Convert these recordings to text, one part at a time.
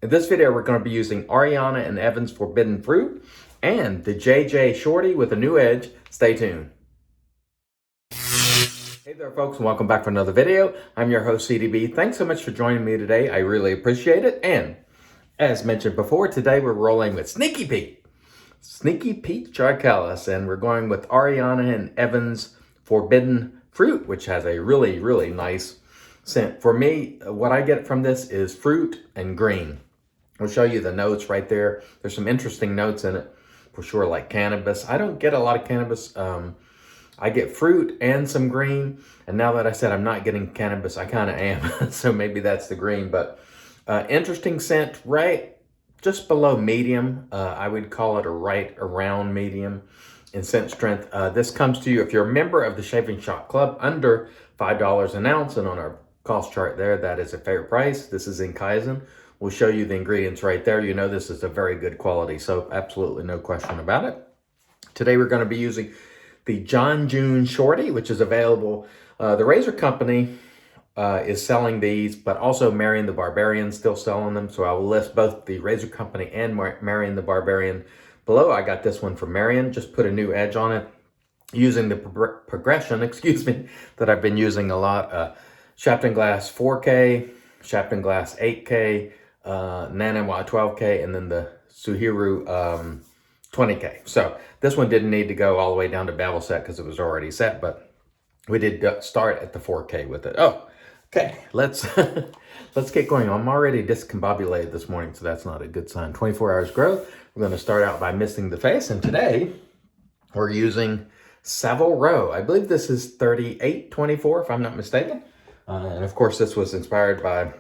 In this video, we're going to be using Ariana and Evan's Forbidden Fruit and the JJ Shorty with a new edge. Stay tuned. Hey there, folks, and welcome back for another video. I'm your host, CDB. Thanks so much for joining me today. I really appreciate it. And as mentioned before, today we're rolling with Sneaky Pete Tricalis, and we're going with Ariana and Evan's Forbidden Fruit, which has a really, really nice scent. For me, what I get from this is fruit and green. I'll show you the notes right there. There's some interesting notes in it, for sure, like cannabis. I don't get a lot of cannabis. I get fruit and some green. And now that I said I'm not getting cannabis, I kind of am. So maybe that's the green. But interesting scent, right just below medium. I would call it a right around medium in scent strength. This comes to you if you're a member of the Shaving Shop Club under $5 an ounce. And on our cost chart there, that is a fair price. This is in Kaizen. We'll show you the ingredients right there. You know this is a very good quality, so absolutely no question about it. Today we're going to be using the John June Shorty, which is available. The razor company is selling these, but also Marion the Barbarian still selling them. So I will list both the razor company and Marion the Barbarian below. I got this one from Marion, just put a new edge on it using the progression, that I've been using a lot. Shafton Glass 4K, Shafton Glass 8K, Nanawa 12K, and then the Suhiru 20K. So this one didn't need to go all the way down to Babel set because it was already set, but we did start at the 4K with it. Oh, okay, let's get going. I'm already discombobulated this morning, so that's not a good sign. 24 hours growth. We're going to start out by misting the face, and today we're using Saville Row. I believe this is 3824, if I'm not mistaken. And of course, this was inspired by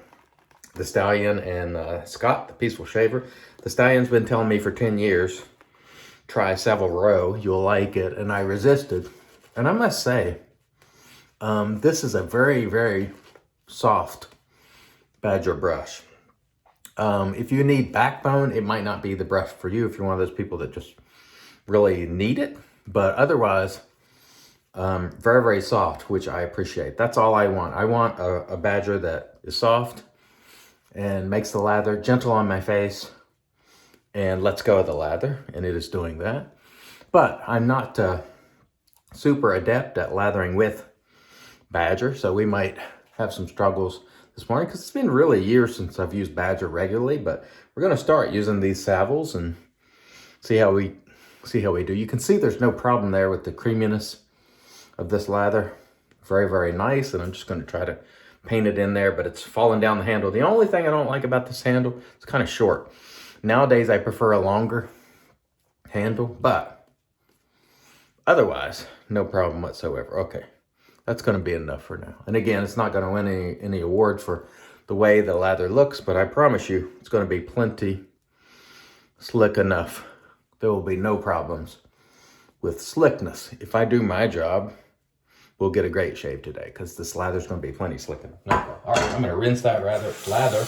the Stallion and Scott, the Peaceful Shaver. The Stallion's been telling me for 10 years, try Saville Row, you'll like it, and I resisted. And I must say, this is a very, very soft badger brush. If you need backbone, it might not be the brush for you if you're one of those people that just really need it. But otherwise, very, very soft, which I appreciate. That's all I want. I want a badger that is soft and makes the lather gentle on my face and lets go of the lather, and it is doing that. But I'm not super adept at lathering with badger, so we might have some struggles this morning because it's been really years since I've used badger regularly. But we're going to start using these Savilles and see how we do. You can see there's no problem there with the creaminess of this lather. Very, very nice, and I'm just going to try to paint it in there, but it's falling down the handle. The only thing I don't like about this handle, it's kind of short. Nowadays, I prefer a longer handle, but otherwise, no problem whatsoever. Okay, that's going to be enough for now. And again, it's not going to win any awards for the way the lather looks, but I promise you, it's going to be plenty slick enough. There will be no problems with slickness. If I do my job, we'll get a great shave today because this lather's going to be plenty slick enough. No problem. All right, I'm going to rinse that lather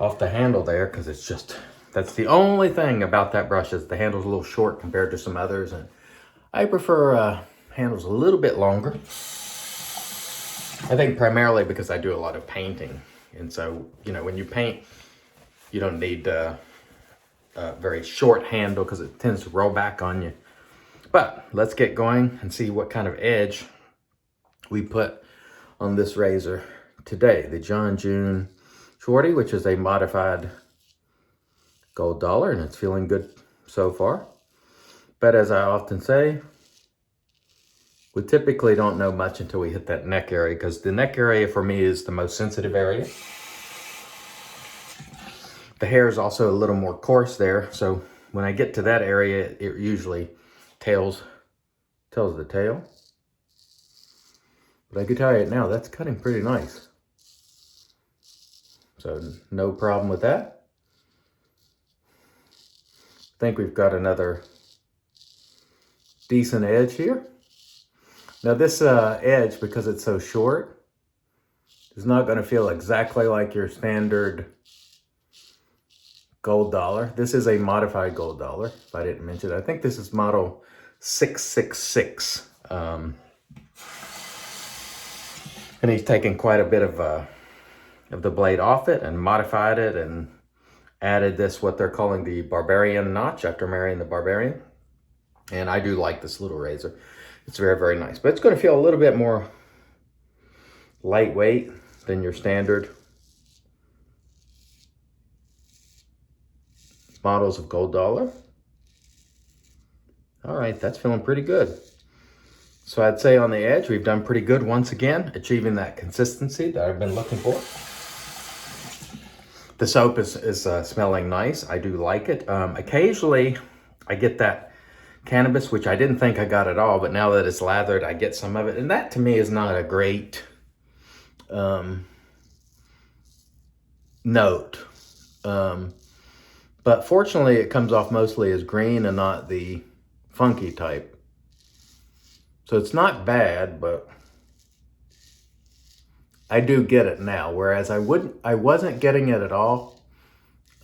off the handle there because it's just, that's the only thing about that brush is the handle's a little short compared to some others, and I prefer handles a little bit longer. I think primarily because I do a lot of painting, and so, you know, when you paint, you don't need a very short handle because it tends to roll back on you. But let's get going and see what kind of edge we put on this razor today. The John June Shorty, which is a modified gold dollar, and it's feeling good so far. But as I often say, we typically don't know much until we hit that neck area, because the neck area for me is the most sensitive area. The hair is also a little more coarse there, so when I get to that area, it usually tells the tail. But I can tell you now, that's cutting pretty nice. So no problem with that. I think we've got another decent edge here. Now this edge, because it's so short, is not going to feel exactly like your standard gold dollar. This is a modified gold dollar, if I didn't mention it. I think this is model 666. And he's taken quite a bit of of the blade off it and modified it and added this, what they're calling the Barbarian notch after Marion the Barbarian. And I do like this little razor. It's very, very nice. But it's going to feel a little bit more lightweight than your standard models of Gold Dollar. All right, that's feeling pretty good. So I'd say on the edge, we've done pretty good once again, achieving that consistency that I've been looking for. The soap is smelling nice. I do like it. Occasionally, I get that cannabis, which I didn't think I got at all, but now that it's lathered, I get some of it. And that to me is not a great note. But fortunately, it comes off mostly as green and not the funky type. So it's not bad, but I do get it now, whereas I wasn't getting it at all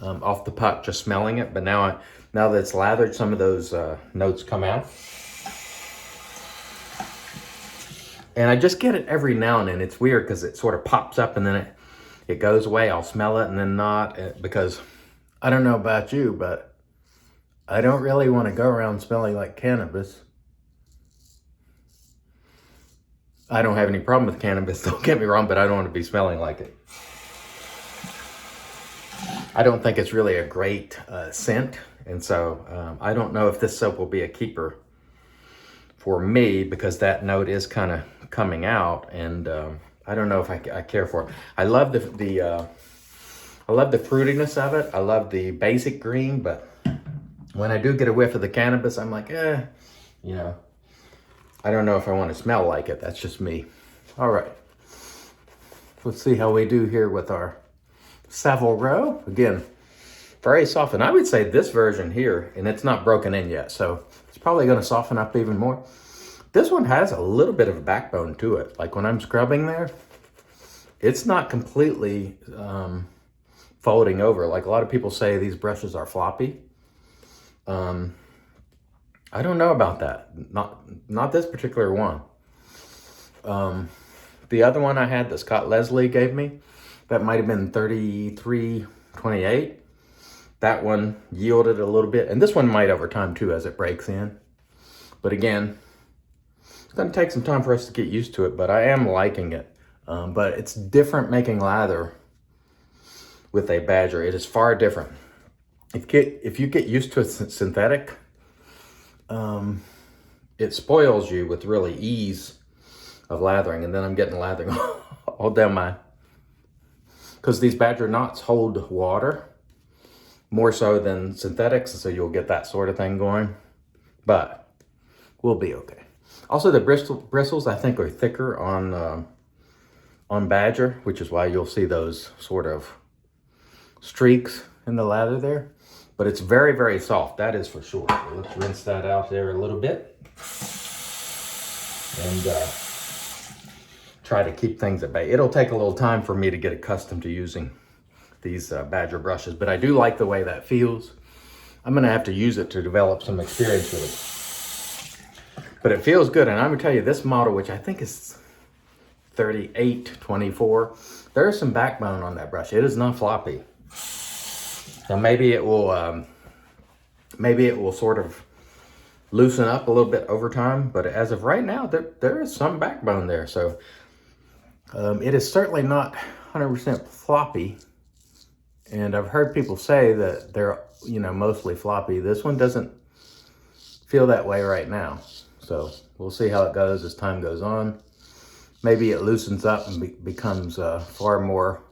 off the puck, just smelling it. But now that it's lathered, some of those notes come out. And I just get it every now and then. It's weird because it sort of pops up and then it goes away. I'll smell it and then not, because I don't know about you, but I don't really want to go around smelling like cannabis. I don't have any problem with cannabis, don't get me wrong, but I don't want to be smelling like it. I don't think it's really a great scent, and so I don't know if this soap will be a keeper for me, because that note is kind of coming out, and I don't know if I care for it. I love the fruitiness of it. I love the basic green, but when I do get a whiff of the cannabis, I'm like, you know, I don't know if I want to smell like it. That's just me. All right. Let's see how we do here with our Saville row. Again, very soft. And I would say this version here, and it's not broken in yet, so it's probably going to soften up even more. This one has a little bit of a backbone to it. Like when I'm scrubbing there, it's not completely folding over. Like a lot of people say these brushes are floppy. I don't know about that. Not this particular one. The other one I had that Scott Leslie gave me, that might have been 3328. That one yielded a little bit. And this one might over time too as it breaks in. But again, it's going to take some time for us to get used to it, but I am liking it. But it's different making lather with a Badger. It is far different. If you get used to a synthetic, it spoils you with really ease of lathering. And then I'm getting lathering all down my, because these Badger knots hold water more so than synthetics, so you'll get that sort of thing going, but we'll be okay. Also, the bristles I think are thicker on Badger, which is why you'll see those sort of streaks in the lather there. But it's very, very soft, that is for sure. So let's rinse that out there a little bit. And try to keep things at bay. It'll take a little time for me to get accustomed to using these Badger brushes, but I do like the way that feels. I'm gonna have to use it to develop some experience with it. But it feels good, and I'm gonna tell you, this model, which I think is 3824, there's some backbone on that brush. It is not floppy. Now maybe it will sort of loosen up a little bit over time, but as of right now, there is some backbone there. So it is certainly not 100% floppy. And I've heard people say that they're, mostly floppy. This one doesn't feel that way right now. So we'll see how it goes as time goes on. Maybe it loosens up and becomes far more,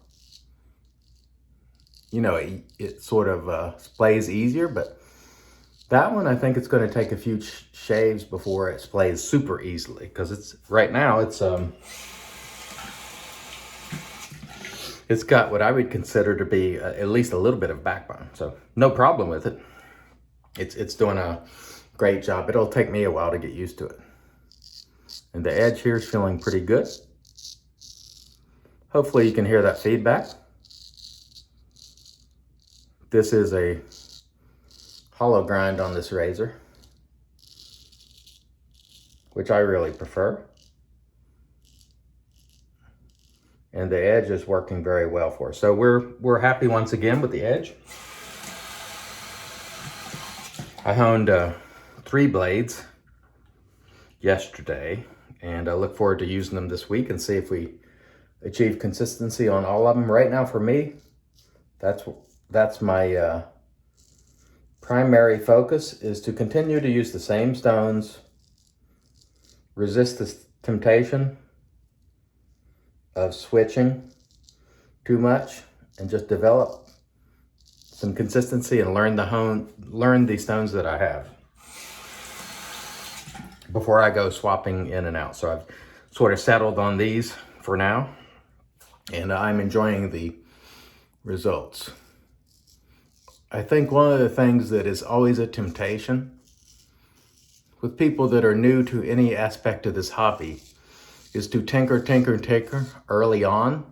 it sort of splays easier, but that one, I think it's going to take a few shaves before it splays super easily, because right now it's got what I would consider to be at least a little bit of backbone. So no problem with it. It's doing a great job. It'll take me a while to get used to it. And the edge here is feeling pretty good. Hopefully you can hear that feedback. This is a hollow grind on this razor, which I really prefer. and the edge is working very well for us. So we're happy once again with the edge. I honed 3 blades yesterday, and I look forward to using them this week and see if we achieve consistency on all of them. Right now for me, that's my primary focus, is to continue to use the same stones, resist this temptation of switching too much, and just develop some consistency and learn these stones that I have before I go swapping in and out. So I've sort of settled on these for now, and I'm enjoying the results. I think one of the things that is always a temptation with people that are new to any aspect of this hobby is to tinker early on.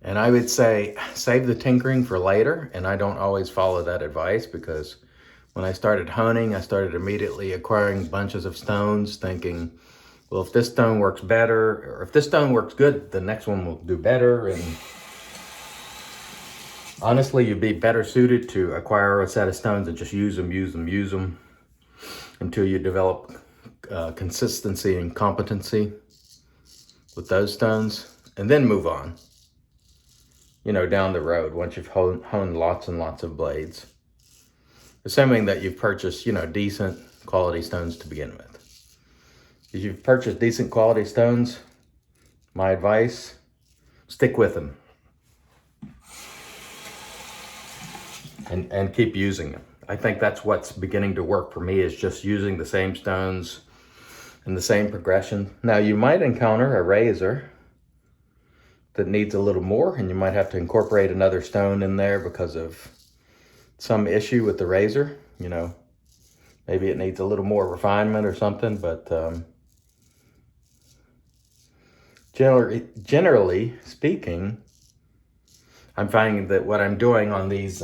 And I would say save the tinkering for later, and I don't always follow that advice, because when I started honing, I started immediately acquiring bunches of stones thinking, well, if this stone works better, or if this stone works good, the next one will do better. And honestly, you'd be better suited to acquire a set of stones and just use them until you develop consistency and competency with those stones, and then move on, down the road once you've honed lots and lots of blades. Assuming that you've purchased, decent quality stones to begin with. If you've purchased decent quality stones, my advice, stick with them. And keep using them. I think that's what's beginning to work for me, is just using the same stones in the same progression. Now, you might encounter a razor that needs a little more, and you might have to incorporate another stone in there because of some issue with the razor. Maybe it needs a little more refinement or something, but generally speaking, I'm finding that what I'm doing on these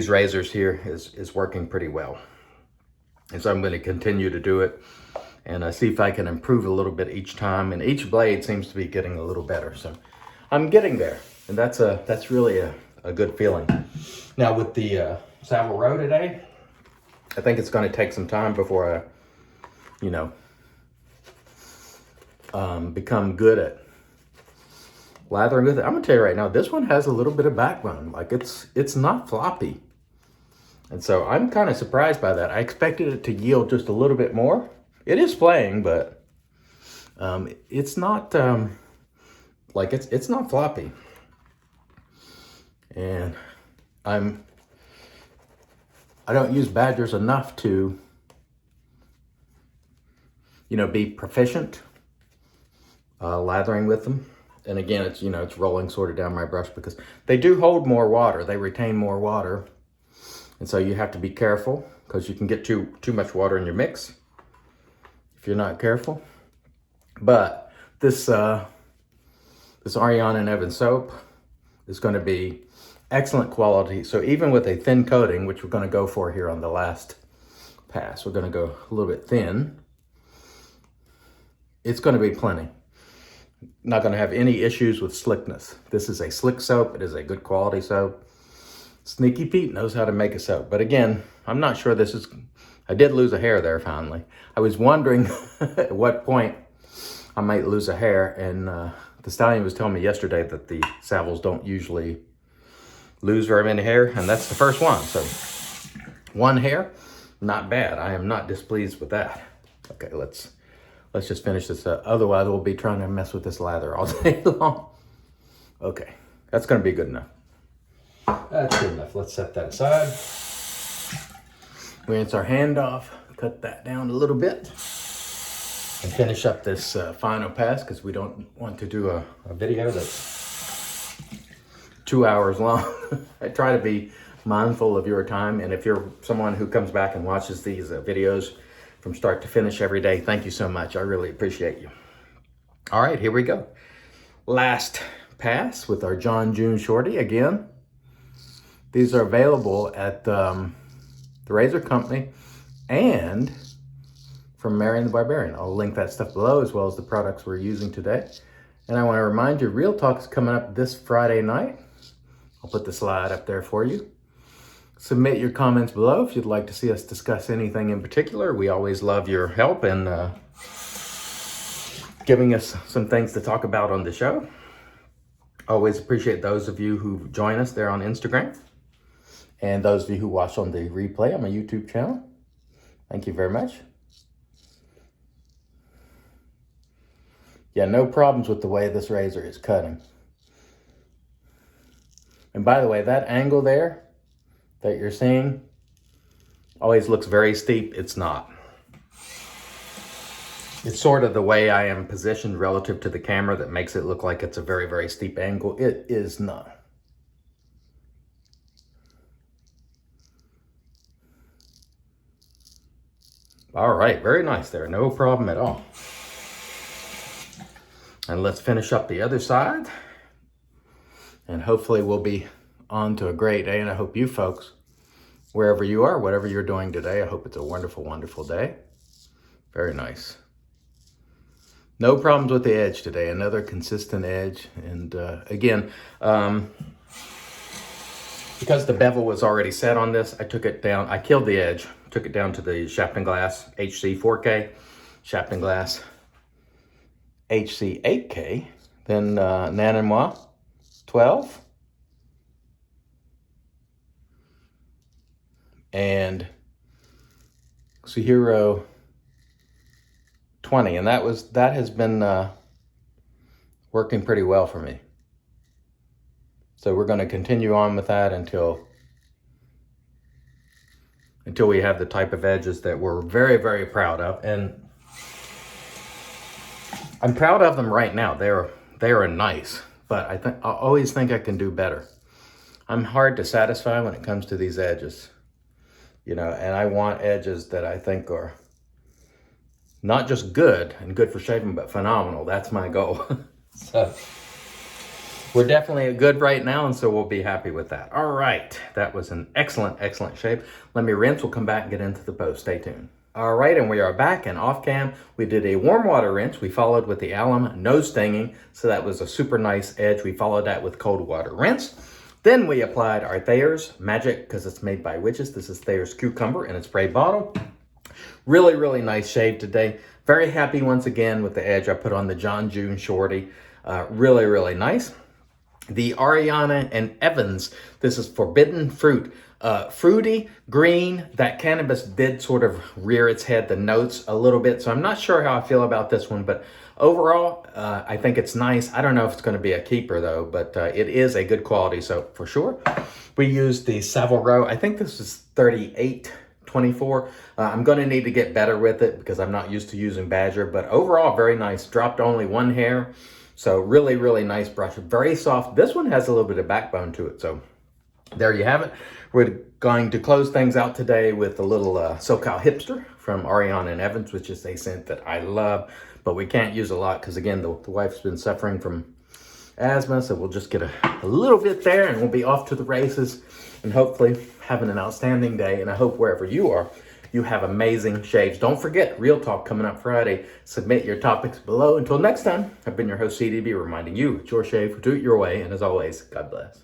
razors here is working pretty well. And so I'm going to continue to do it and see if I can improve a little bit each time. And each blade seems to be getting a little better. So I'm getting there, and that's really a good feeling. Now with the Saville row today, I think it's going to take some time before I, become good at lathering with it. I'm gonna tell you right now, this one has a little bit of backbone. Like it's not floppy. And so I'm kind of surprised by that. I expected it to yield just a little bit more. It is playing, but it's not it's not floppy. And I don't use badgers enough to be proficient lathering with them. And again, it's it's rolling sort of down my brush because they do hold more water. They retain more water. And so you have to be careful, because you can get too much water in your mix if you're not careful. But this Marion and Evans soap is going to be excellent quality. So even with a thin coating, which we're going to go for here on the last pass, we're going to go a little bit thin. It's going to be plenty. Not going to have any issues with slickness. This is a slick soap. It is a good quality soap. Sneaky Pete knows how to make a soap. But again, I'm not sure this is... I did lose a hair there finally. I was wondering at what point I might lose a hair. And the stallion was telling me yesterday that the Savilles don't usually lose very many hair. And that's the first one. So one hair, not bad. I am not displeased with that. Okay, let's just finish this up. Otherwise, we'll be trying to mess with this lather all day long. Okay, that's going to be good enough. That's good enough. Let's set that aside. Rinse our hand off, cut that down a little bit, and finish up this final pass, because we don't want to do a video that's 2 hours long. I try to be mindful of your time, and if you're someone who comes back and watches these videos from start to finish every day, thank you so much. I really appreciate you. All right, here we go. Last pass with our John June Shorty again. These are available at the Razor Company and from Marion the Barbarian. I'll link that stuff below as well as the products we're using today. And I want to remind you, Real Talk is coming up this Friday night. I'll put the slide up there for you. Submit your comments below if you'd like to see us discuss anything in particular. We always love your help in giving us some things to talk about on the show. Always appreciate those of you who join us there on Instagram and those of you who watch on the replay on my YouTube channel. Thank you very much. Yeah, no problems with the way this razor is cutting. And by the way, that angle there that you're seeing always looks very steep. It's not. It's sort of the way I am positioned relative to the camera that makes it look like it's a very, very steep angle. It is not. All right, very nice there. No problem at all. And let's finish up the other side. And hopefully we'll be on to a great day. And I hope you folks, wherever you are, whatever you're doing today, I hope it's a wonderful, wonderful day. Very nice. No problems with the edge today. Another consistent edge. And again, because the bevel was already set on this, I took it down. I killed the edge. Took it down to the Shafting Glass HC 4K, Shafting Glass HC 8K, then Naninois 12, and Suhiro 20, and that has been working pretty well for me. So we're going to continue on with that until we have the type of edges that we're very, very proud of. And I'm proud of them right now. They are nice, but I always think I can do better. I'm hard to satisfy when it comes to these edges, you know, and I want edges that I think are not just good and good for shaving, but phenomenal. That's my goal. So we're definitely good right now, and so we'll be happy with that. All right, that was an excellent, excellent shave. Let me rinse. We'll come back and get into the post. Stay tuned. All right, and we are back and off cam. We did a warm water rinse. We followed with the alum, no stinging, so that was a super nice edge. We followed that with cold water rinse. Then we applied our Thayer's Magic, because it's made by witches. This is Thayer's Cucumber in a spray bottle. Really, really nice shave today. Very happy once again with the edge I put on the John June Shorty. Really, really nice. The Ariana and Evans, this is Forbidden Fruit. Fruity, green, that cannabis did sort of rear its head, the notes a little bit. So I'm not sure how I feel about this one, but overall, I think it's nice. I don't know if it's going to be a keeper though, but it is a good quality. So for sure, we used the Saville. I think this is 3824. I'm going to need to get better with it because I'm not used to using Badger, but overall, very nice. Dropped only one hair. So really, really nice brush. Very soft. This one has a little bit of backbone to it. So there you have it. We're going to close things out today with a little SoCal Hipster from Ariana and Evans, which is a scent that I love, but we can't use a lot because, again, the wife's been suffering from asthma, so we'll just get a little bit there and we'll be off to the races and hopefully having an outstanding day. And I hope wherever you are, you have amazing shaves. Don't forget, Real Talk coming up Friday. Submit your topics below. Until next time, I've been your host, CDB, reminding you, it's your shave, do it your way, and as always, God bless.